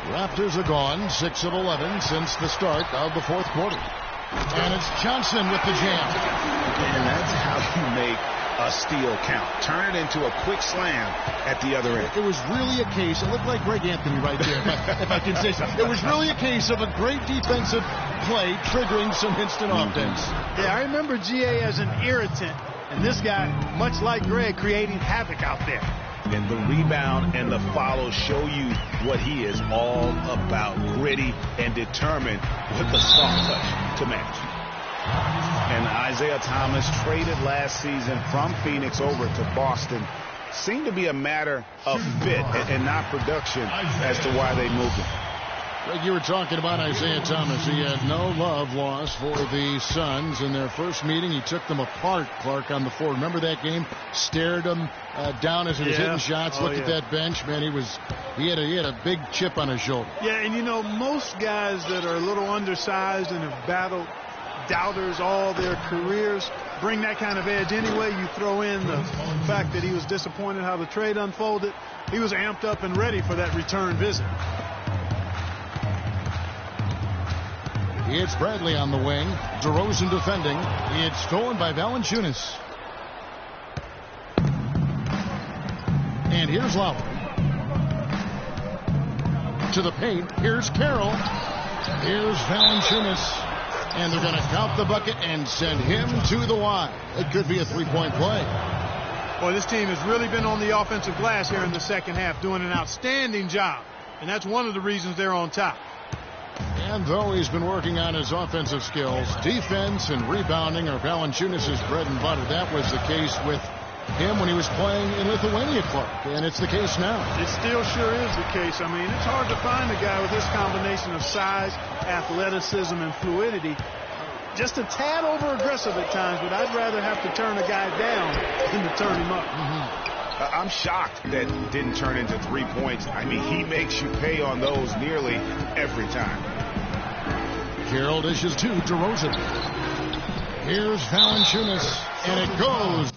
Raptors are gone 6 of 11 since the start of the fourth quarter. And it's Johnson with the jam. And that's how you make a steal count. Turn it into a quick slam at the other end. It was really a case, it looked like Greg Anthony right there, if I can say so. It was really a case of a great defensive play triggering some instant offense. Yeah, I remember GA as an irritant, and this guy, much like Greg, creating havoc out there. And the rebound and the follow show you what he is all about. Gritty and determined with the soft touch to match. And Isaiah Thomas, traded last season from Phoenix over to Boston, seemed to be a matter of fit and not production as to why they moved him. Greg, you were talking about Isaiah Thomas. He had no love lost for the Suns in their first meeting. He took them apart, Clark, on the floor. Remember that game? Stared them down as he was hitting shots. Looked at that bench, man. He had a big chip on his shoulder. Yeah, and you know, most guys that are a little undersized and have battled doubters all their careers bring that kind of edge anyway. You throw in the fact that he was disappointed how the trade unfolded. He was amped up and ready for that return visit. It's Bradley on the wing. DeRozan defending. It's stolen by Valanciunas. And here's Lowry. To the paint. Here's Carroll. Here's Valanciunas. And they're going to count the bucket and send him to the line. It could be a three-point play. Boy, this team has really been on the offensive glass here in the second half, doing an outstanding job. And that's one of the reasons they're on top. And though he's been working on his offensive skills, defense and rebounding are Valanciunas' bread and butter. That was the case with him when he was playing in Lithuania, Clark, and it's the case now. It still sure is the case. I mean, it's hard to find a guy with this combination of size, athleticism, and fluidity. Just a tad over-aggressive at times, but I'd rather have to turn a guy down than to turn him up. I'm shocked that didn't turn into 3 points. I mean, he makes you pay on those nearly every time. Carroll dishes to DeRozan. Here's Valanciunas, and it goes.